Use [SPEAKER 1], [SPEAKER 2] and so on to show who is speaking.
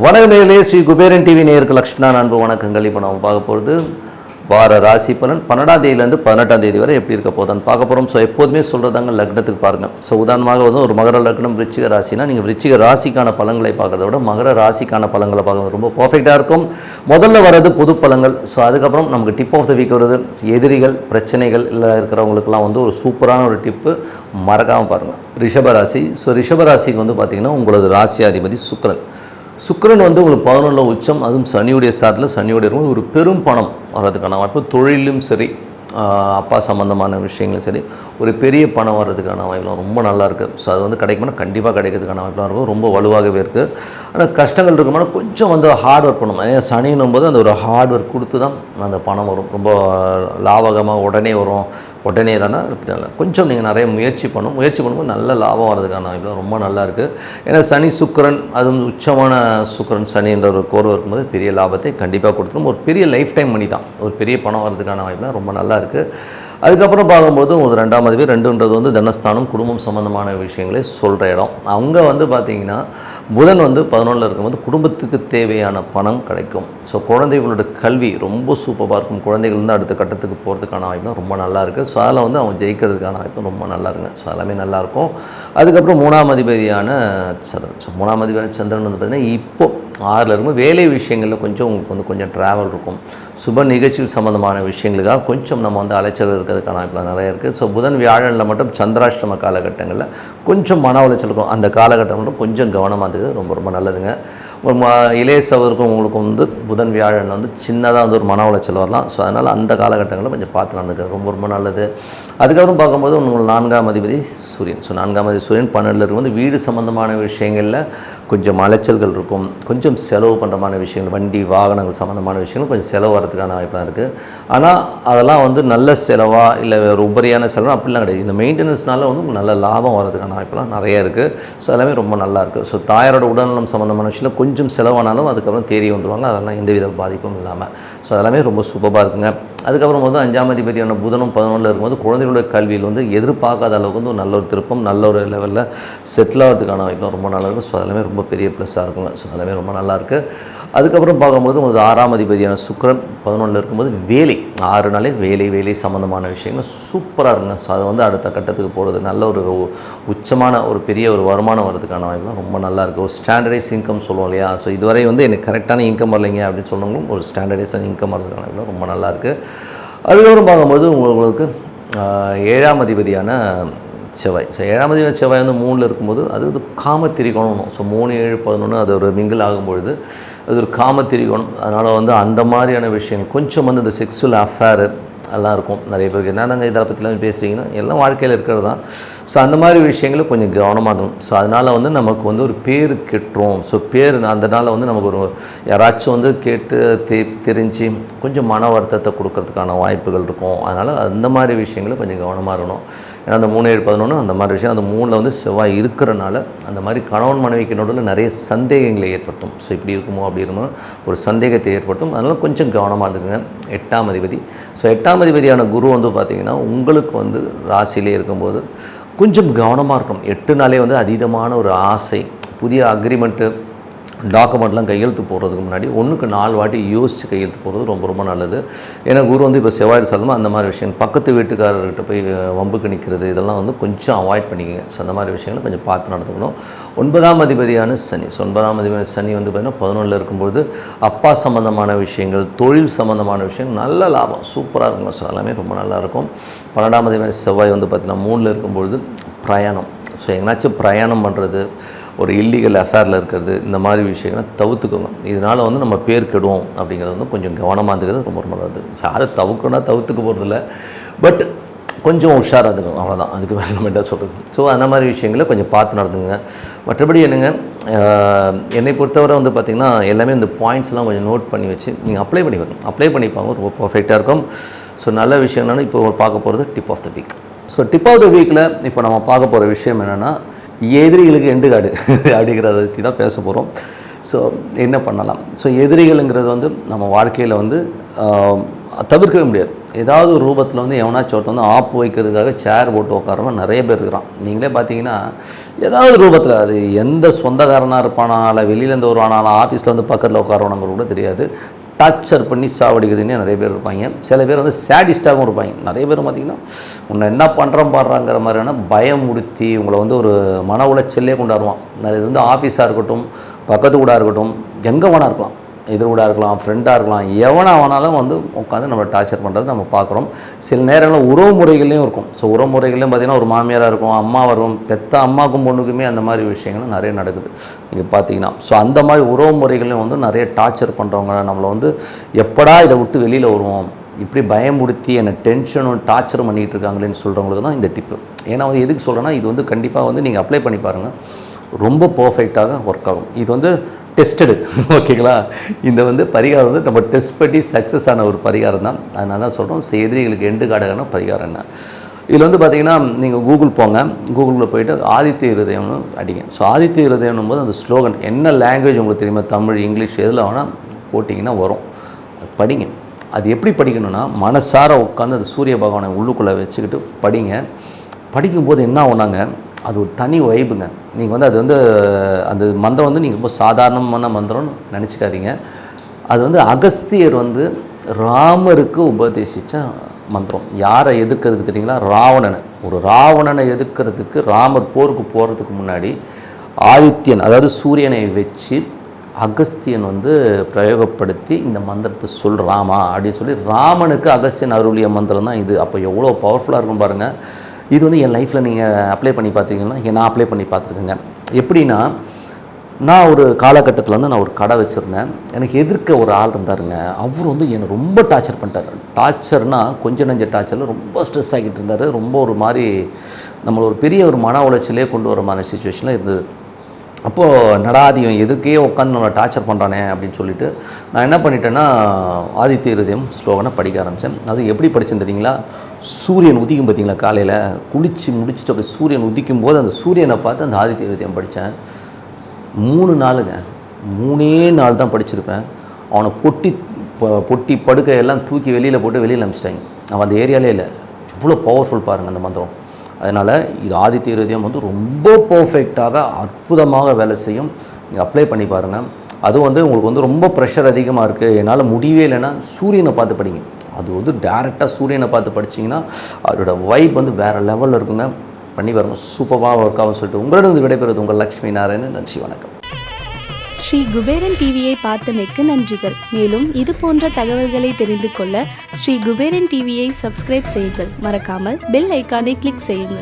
[SPEAKER 1] வணக்கம் நேயர்களே, ஸ்ரீ குபேரன் டிவி நேயருக்கு லக்ஷ்மணா அன்பு வணக்கங்கள். இப்போ நம்ம பார்க்க போகிறது வார ராசி பலன் 12ஆம் தேதியிலேருந்து 18ஆம் தேதி வரை எப்படி இருக்க போதுன்னு பார்க்க போகிறோம். ஸோ எப்போதுமே சொல்கிறதாங்க லக்னத்துக்கு பாருங்கள். ஸோ உதாரணமாக வந்து ஒரு மகர லக்னம் விருச்சிக ராசினா நீங்கள் விருச்சிக ராசிக்கான பலன்களை பார்க்கறத விட மகர ராசிக்கான பலன்களை பார்க்க ரொம்ப பர்ஃபெக்டாக இருக்கும். முதல்ல வர்றது பொது பலன்கள். ஸோ அதுக்கப்புறம் நமக்கு டிப் ஆஃப் த வீக் வருது எதிரிகள் பிரச்சனைகள் இல்லை இருக்கிறவங்களுக்குலாம் வந்து ஒரு சூப்பரான ஒரு டிப்பு மறக்காமல் பாருங்கள். ரிஷபராசி. ஸோ ரிஷபராசிக்கு வந்து பார்த்திங்கன்னா உங்களது ராசியாதிபதி சுக்கிரன் வந்து உங்களுக்கு 11 உச்சம், அதுவும் சனியுடைய சாட்டில் சனியுடைய இருக்கும். ஒரு பெரும் பணம் வர்றதுக்கான வாய்ப்பு, தொழிலும் சரி அப்பா சம்மந்தமான விஷயங்களும் சரி ஒரு பெரிய பணம் வர்றதுக்கான வாய்ப்புலாம் ரொம்ப நல்லா இருக்குது. ஸோ அது வந்து கிடைக்கும்னா கண்டிப்பாக கிடைக்கிறதுக்கான வாய்ப்புலாம் இருக்கும். ரொம்ப வலுவாகவே இருக்குது. ஆனால் கஷ்டங்கள் இருக்குமானா கொஞ்சம் வந்து ஹார்ட் ஒர்க் பண்ணணும். ஏன்னா சனின்னும் போது அந்த ஒரு ஹார்ட் ஒர்க் கொடுத்து தான் அந்த பணம் வரும். ரொம்ப லாபகமாக உடனே வரும், உடனே தானே கொஞ்சம் நீங்கள் நிறைய முயற்சி பண்ணும்போது நல்ல லாபம் வர்றதுக்கான வாய்ப்புலாம் ரொம்ப நல்லா இருக்குது. ஏன்னா சனி சுக்கிரன், அதுவும் உச்சமான சுக்கிரன் சனின்ற ஒரு கோர்வை இருக்கும்போது பெரிய லாபத்தை கண்டிப்பாக கொடுத்துரும். ஒரு பெரிய லைஃப் டைம் மணி தான், ஒரு பெரிய பணம் வர்றதுக்கான வாய்ப்புலாம் ரொம்ப நல்லா இருக்குது. அதுக்கப்புறம் பார்க்கும்போது ஒரு 2ஆம் அதிபதி 2ன்றது வந்து தனஸ்தானம், குடும்பம் சம்மந்தமான விஷயங்களே சொல்கிற இடம். அவங்க வந்து பார்த்திங்கன்னா புதன் வந்து 11 இருக்கும்போது குடும்பத்துக்கு தேவையான பணம் கிடைக்கும். ஸோ குழந்தைகளோட கல்வி ரொம்ப சூப்பராக இருக்கும். குழந்தைகள் வந்து அடுத்த கட்டத்துக்கு போகிறதுக்கான வாய்ப்புலாம் ரொம்ப நல்லா இருக்குது. ஸோ அதில் வந்து அவங்க ஜெயிக்கிறதுக்கான வாய்ப்பு ரொம்ப நல்லா இருக்குங்க. ஸோ எல்லாமே நல்லாயிருக்கும். அதுக்கப்புறம் 3ஆம் அதிபதியான சந்திரன். ஸோ 3ஆம் அதிபதியான சந்திரன் வந்து பார்த்திங்கன்னா இப்போது 6ல் இருக்கும்போது வேலை விஷயங்களில் கொஞ்சம் உங்களுக்கு வந்து கொஞ்சம் ட்ராவல் இருக்கும். சுப நிகழ்ச்சிகள் சம்மந்தமான விஷயங்களுக்காக கொஞ்சம் நம்ம வந்து அலைச்சல் இருக்கிறதுக்கான வாய்ப்புலாம் நிறைய இருக்குது. ஸோ புதன் வியாழனில் மட்டும் சந்திராஷ்டம காலகட்டங்களில் கொஞ்சம் மன உளைச்சல் இருக்கும். அந்த காலகட்டம் மட்டும் கொஞ்சம் கவனமாக இருக்குது. ரொம்ப ரொம்ப நல்லதுங்க. ஒரு இளைய சகோதரருக்கும் உங்களுக்கும் வந்து புதன் வியாழனில் வந்து சின்னதாக வந்து ஒரு மன உளைச்சல் வரலாம். ஸோ அதனால் அந்த காலகட்டங்களில் கொஞ்சம் பார்த்து நடந்துக்கிறது ரொம்ப ரொம்ப நல்லது. அதுக்கப்புறம் பார்க்கும்போது உங்களுக்கு 4ஆம் அதிபதி சூரியன். ஸோ 4ஆம் அதிபதி சூரியன் 12 இருக்கும்போது வீடு சம்மந்தமான விஷயங்களில் கொஞ்சம் அலைச்சல்கள் இருக்கும். கொஞ்சம் செலவு பண்ணுறமான விஷயங்கள், வண்டி வாகனங்கள் சம்மந்தமான விஷயங்கள் கொஞ்சம் செலவு வரதுக்கான வாய்ப்பாக இருக்குது. ஆனால் அதெல்லாம் வந்து நல்ல செலவாக இல்லை ஒரு உபரியான செலவு அப்படிலாம் கிடையாது. இந்த மெயின்டெனன்ஸ்னால வந்து உங்களுக்கு நல்ல லாபம் வரதுக்கான வாய்ப்பெல்லாம் நிறைய இருக்குது. ஸோ எல்லாமே ரொம்ப நல்லாயிருக்கு. ஸோ தாயாரோட உடல்நலம் சம்மந்தமான விஷயம் கொஞ்சம் செலவானாலும் அதுக்கப்புறம் தேடி வந்துடுவாங்க. அதெல்லாம் எந்தவித பாதிப்பும் இல்லாமல். ஸோ அதெல்லாமே ரொம்ப சூப்பராக இருக்குங்க. அதுக்கப்புறம் வந்து 5ஆம் அதிபதியான புதனும் 11 இருக்கும்போது குழந்தைகளுடைய கல்வியில் வந்து எதிர்பார்க்காத அளவுக்கு வந்து ஒரு நல்ல ஒரு திருப்பம், நல்ல ஒரு லெவலில் செட்டில் ஆகிறதுக்கான வாய்ப்புலாம் ரொம்ப நல்லா இருக்கும். ஸோ அதெல்லாமே ரொம்ப பெரிய ப்ளஸ்ஸாக இருக்குங்க. ஸோ அதெல்லாமே ரொம்ப நல்லாயிருக்கு. அதுக்கப்புறம் பார்க்கும்போது உங்களுக்கு 6ஆம் அதிபதியான சுக்கிரன் 11 இருக்கும்போது வேலை 6 நாளே வேலை சம்மந்தமான விஷயங்கள் சூப்பராக இருக்குங்க. ஸோ அதை வந்து அடுத்த கட்டத்துக்கு போகிறது நல்ல ஒரு உச்சமான ஒரு பெரிய ஒரு வருமானம் வர்றதுக்கான வாய்ப்புலாம் ரொம்ப நல்லாயிருக்கு. ஒரு ஸ்டாண்டர்டைஸ் இன்கம் சொல்லுவோம் இல்லையா. ஸோ இதுவரை வந்து எனக்கு கரெக்டான இன்கம் வரலைங்க அப்படின்னு சொன்னவங்களும் ஒரு ஸ்டாண்டர்டைஸான இன்கம் வர்றதுக்கான வாய்ப்புலாம் ரொம்ப நல்லாயிருக்கு. அதுக்கப்புறம் பார்க்கும்போது உங்களுக்கு 7ஆம் அதிபதியான செவ்வாய். ஸோ 7ஆம் அதிபதியான செவ்வாய் வந்து 3ல் இருக்கும்போது அது காமத்திரிகோணம். ஸோ 3, 7, 11 அது ஒரு மிங்கிள் ஆகும்பொழுது அது ஒரு காமத்திரிகோணம். அதனால் வந்து அந்த மாதிரியான விஷயங்கள் கொஞ்சம் வந்து இந்த செக்ஸுவல் அஃபேரு எல்லாம் இருக்கும். நிறைய பேருக்கு என்னென்னாங்க இதை பற்றிலாம் பேசுவீங்கன்னா எல்லாம் வாழ்க்கையில் இருக்கிறது தான். ஸோ அந்த மாதிரி விஷயங்களும் கொஞ்சம் கவனமாக இருக்கும். ஸோ அதனால் வந்து நமக்கு வந்து ஒரு பேர் கெட்டுரும். ஸோ பேர் அதனால் வந்து நமக்கு ஒரு யாராச்சும் வந்து கேட்டு தெரிஞ்சு கொஞ்சம் மன வருத்தத்தை கொடுக்கறதுக்கான வாய்ப்புகள் இருக்கும். அதனால் அந்த மாதிரி விஷயங்களும் கொஞ்சம் கவனமாக இருக்கணும். ஏன்னா அந்த 3, 7, 11 அந்த மாதிரி விஷயம் அந்த 3ல் வந்து செவ்வாய் இருக்கிறனால அந்த மாதிரி கணவன் மனைவிக்கு நடுவில் நிறைய சந்தேகங்களை ஏற்படுத்தும். ஸோ இப்படி இருக்குமோ அப்படி இருக்குமோ ஒரு சந்தேகத்தை ஏற்படுத்தும். அதனால் கொஞ்சம் கவனமாக இருந்துங்க. 8ஆம் அதிபதி. ஸோ 8ஆம் அதிபதியான குரு வந்து பார்த்திங்கன்னா உங்களுக்கு வந்து ராசியிலே இருக்கும்போது கொஞ்சம் கவனமாக இருக்கணும். 8 நாளே வந்து அதீதமான ஒரு ஆசை, புதிய அக்ரிமெண்ட்டு டாக்குமெண்ட்லாம் கையெழுத்து போடுறதுக்கு முன்னாடி 1க்கு 4 வாட்டி யோசித்து கையெழுத்து போடுறது ரொம்ப ரொம்ப நல்லது. ஏன்னா குரு வந்து இப்போ செவ்வாய் சாலமாக அந்த மாதிரி விஷயம் பக்கத்து வீட்டுக்காரர்கிட்ட போய் வம்புக்கு நிற்கிறது இதெல்லாம் வந்து கொஞ்சம் அவாய்ட் பண்ணிக்கங்க. ஸோ அந்த மாதிரி விஷயங்களை கொஞ்சம் பார்த்து நடந்துக்கணும். 9ஆம் அதிபதியான சனி. ஸோ 9ஆம் அதிபதியான சனி வந்து பார்த்திங்கன்னா 11ல் இருக்கும்போது அப்பா சம்மந்தமான விஷயங்கள், தொழில் சம்மந்தமான விஷயங்கள் நல்ல லாபம் சூப்பராக இருக்கும். ஸோ எல்லாமே ரொம்ப நல்லாயிருக்கும். 12ஆம் அதிபதியான செவ்வாய் வந்து பார்த்திங்கன்னா 3ல் இருக்கும்பொழுது பிரயாணம். ஸோ எங்கேனாச்சும் பிரயாணம் பண்ணுறது, ஒரு இல்லீகல் அஃபேரில் இருக்கிறது, இந்த மாதிரி விஷயங்களை தவிர்த்துக்கோங்க. இதனால் வந்து நம்ம பேர் கெடுவோம் அப்படிங்கிறது வந்து கொஞ்சம் கவனமாக இருந்துக்கிறது ரொம்ப ரொம்ப நல்லது. யாரும் தவிர்த்துக்க போகிறதில்ல, பட் கொஞ்சம் உஷாராக இருந்துக்கணும், அவ்வளோதான். அதுக்கு வேறு நம்ம என்ன சொல்கிறது. ஸோ அந்த மாதிரி விஷயங்களை கொஞ்சம் பார்த்து நடந்துங்க. மற்றபடி என்னங்க, என்னை பொறுத்தவரை வந்து பார்த்திங்கன்னா எல்லாமே இந்த பாயிண்ட்ஸ்லாம் கொஞ்சம் நோட் பண்ணி வச்சு நீங்கள் அப்ளை பண்ணிப்பாங்க ரொம்ப பர்ஃபெக்டாக இருக்கும். ஸோ நல்ல விஷயம் என்னென்னா இப்போ பார்க்க போகிறது tip of the week. So tip of the வீக்கில் இப்போ நம்ம பார்க்க போகிற விஷயம் என்னென்னா எதிரிகளுக்கு எண்டு காடு அப்படிங்கிறத பற்றி தான் பேச போகிறோம். ஸோ என்ன பண்ணலாம். ஸோ எதிரிகள்ங்கிறது வந்து நம்ம வாழ்க்கையில் வந்து தவிர்க்கவே முடியாது. ஏதாவது ஒரு ரூபத்தில் வந்து எவனாச்சும் ஒருத்தன் வந்து ஆப்பு வைக்கிறதுக்காக சேர் போட்டு உட்காரவன் நிறைய பேர் இருக்கிறான். நீங்களே பார்த்தீங்கன்னா ஏதாவது ரூபத்தில் அது எந்த சொந்தக்காரனாக இருப்பானா, இல்லை வெளியிலேருந்து வருவானா, ஆஃபீஸில் வந்து பக்கத்தில் உட்காரவனங்க கூட தெரியாது, டார்ச்சர் பண்ணி சாவடிக்கிறதுனே நிறைய பேர் இருப்பாங்க. சில பேர் வந்து சேடிஸ்டாகவும் இருப்பாங்க. நிறைய பேர் பார்த்திங்கன்னா உன்னை என்ன பண்ணுறோம் பாடுறாங்கிற மாதிரியான பயமுடுத்தி உங்களை வந்து ஒரு மன உளைச்சல்லே கொண்டாடுவான். இது வந்து ஆஃபீஸாக இருக்கட்டும், பக்கத்து கூட இருக்கட்டும், எங்கே வேணா இருக்கலாம், எதிர்கூடாக இருக்கலாம், ஃப்ரெண்டாக இருக்கலாம், எவனா வேணாலும் வந்து உட்காந்து நம்ம டார்ச்சர் பண்ணுறது நம்ம பார்க்குறோம். சில நேரங்களில் உறவு முறைகள்லையும் இருக்கும். ஸோ உறவு முறைகள்லையும் பார்த்திங்கன்னா ஒரு மாமியாராக இருக்கும், அம்மாவாக இருக்கும், பெத்த அம்மாவுக்கும் பொண்ணுக்குமே அந்த மாதிரி விஷயங்களும் நிறைய நடக்குது நீங்கள் பார்த்தீங்கன்னா. ஸோ அந்த மாதிரி உறவு முறைகளையும் வந்து நிறைய டார்ச்சர் பண்ணுறவங்க நம்மளை வந்து எப்படா இதை விட்டு வெளியில் வருவோம், இப்படி பயமுடுத்தி என்னை டென்ஷனும் டார்ச்சரும் பண்ணிகிட்டு இருக்காங்களேன்னு சொல்கிறவங்களுக்கு தான் இந்த டிப்பு. ஏன்னா வந்து எதுக்கு சொல்கிறேன்னா, இது வந்து கண்டிப்பாக வந்து நீங்கள் அப்ளை பண்ணி பாருங்கள், ரொம்ப பர்ஃபெக்டாக ஒர்க் ஆகும். இது வந்து டெஸ்டடு, ஓகேங்களா. இந்த வந்து பரிகாரம் வந்து நம்ம டெஸ்ட் பண்ணி சக்ஸஸ் ஆன ஒரு பரிகாரம் தான். அதனால தான் சொல்கிறோம், எதிரிகளுக்கு எண்டு காடகான பரிகாரம் என்ன. இதில் வந்து பார்த்திங்கன்னா நீங்கள் கூகுள் போங்க, கூகுளில் போய்ட்டு ஆதித்ய ஹிருதயம்னு அடிங்க. ஸோ ஆதித்ய ஹிருதயம்னும் போது அந்த ஸ்லோகன் என்ன லாங்குவேஜ் உங்களுக்கு தெரியுமா, தமிழ், இங்கிலீஷ், எதில் வேணால் போட்டிங்கன்னா வரும், அது படிங்க. அது எப்படி படிக்கணும்னா, மனசார உட்காந்து அந்த சூரிய பகவானை உள்ளுக்குள்ளே வச்சுக்கிட்டு படிங்க. படிக்கும்போது என்ன ஆகுனாங்க, அது ஒரு தனி வைப்புங்க. நீங்கள் வந்து அது வந்து அந்த மந்திரம் வந்து நீங்கள் ரொம்ப சாதாரணமான மந்திரம்னு நினச்சிக்காதீங்க. அது வந்து அகஸ்தியர் வந்து ராமருக்கு உபதேசித்த மந்திரம். யாரை எதிர்க்கிறதுக்கு தெரியுங்களா, ராவணனை. ஒரு ராவணனை எதிர்க்கிறதுக்கு ராமர் போருக்கு போகிறதுக்கு முன்னாடி ஆதித்யன், அதாவது சூரியனை வச்சு அகஸ்தியன் வந்து பிரயோகப்படுத்தி இந்த மந்திரத்தை சொல்கிறாமா அப்படின்னு சொல்லி ராமனுக்கு அகஸ்தியன் அருளிய மந்திரம் தான் இது. அப்போ எவ்வளோ பவர்ஃபுல்லாக இருக்கும் பாருங்கள். இது வந்து என் லைஃப்பில் நீங்கள் அப்ளை பண்ணி பார்த்தீங்கன்னா, நான் அப்ளை பண்ணி பார்த்துருக்கேங்க. எப்படின்னா, நான் ஒரு காலகட்டத்தில் வந்து நான் ஒரு கடை வச்சுருந்தேன். எனக்கு எதிர்க்க ஒரு ஆள் இருந்தாருங்க. அவர் வந்து என்னை ரொம்ப டார்ச்சர் பண்ணிட்டார். டார்ச்சர்னால் கொஞ்சம் நஞ்ச டார்ச்சரில் ரொம்ப ஸ்ட்ரெஸ் ஆகிட்டு இருந்தார். ரொம்ப ஒரு மாதிரி நம்மளை ஒரு பெரிய ஒரு மன உளைச்சலே கொண்டு வர மாதிரி சுச்சுவேஷனில் இருந்தது. அப்போது நடாதியம் எதுக்கே உட்காந்து நம்மளை டார்ச்சர் பண்ணுறானே அப்படின்னு சொல்லிட்டு நான் என்ன பண்ணிட்டேன்னா, ஆதித்ய ஹிருதயம் ஸ்லோகனை படிக்க ஆரம்பித்தேன். அது எப்படி படித்தேன்னு தெரியுங்களா, சூரியன் உதிக்கும் பார்த்தீங்களா, காலையில் குளித்து முடிச்சுட்டு அப்படி சூரியன் உதிக்கும் போது அந்த சூரியனை பார்த்து அந்த ஆதித்ய ஹிருதயம் படித்தேன். 3 நாளுங்க, 3 நாள் தான் படிச்சிருப்பேன். அவனை பொட்டி படுக்கையெல்லாம் தூக்கி வெளியில் போட்டு வெளியில் அனுப்பிச்சிட்டாங்க. அவன் அந்த ஏரியாலே இல்லை. இவ்வளோ பவர்ஃபுல் பாருங்கள் அந்த மந்திரம். அதனால் இது ஆதித்ய ஹிருதயம் வந்து ரொம்ப பர்ஃபெக்டாக அற்புதமாக வேலை செய்யும். நீங்கள் அப்ளை பண்ணி பாருங்கள். அதுவும் வந்து உங்களுக்கு வந்து ரொம்ப ப்ரெஷர் அதிகமாக இருக்குது, என்னால் முடியவே இல்லைன்னா சூரியனை பார்த்து படிங்க. அது வந்து டேரெக்டாக சூரியனை பார்த்து படிச்சிங்கன்னா அதோட வைப் வந்து வேறு லெவலில் இருக்குங்க. பண்ணி பாருங்க, சூப்பராக ஒர்க் ஆகும் சொல்லிட்டு உங்களிடம் விடைபெறுவது உங்கள் லக்ஷ்மி நாராயணன். நன்றி, வணக்கம்.
[SPEAKER 2] ஸ்ரீ குபேரன் டிவியை பார்த்தமைக்கு நன்றிகள். மேலும் இது போன்ற தகவல்களை தெரிந்து கொள்ள ஸ்ரீ குபேரன் டிவியை சப்ஸ்கிரைப் செய்யுங்கள். மறக்காமல் பெல் ஐக்கானை கிளிக் செய்யுங்கள்.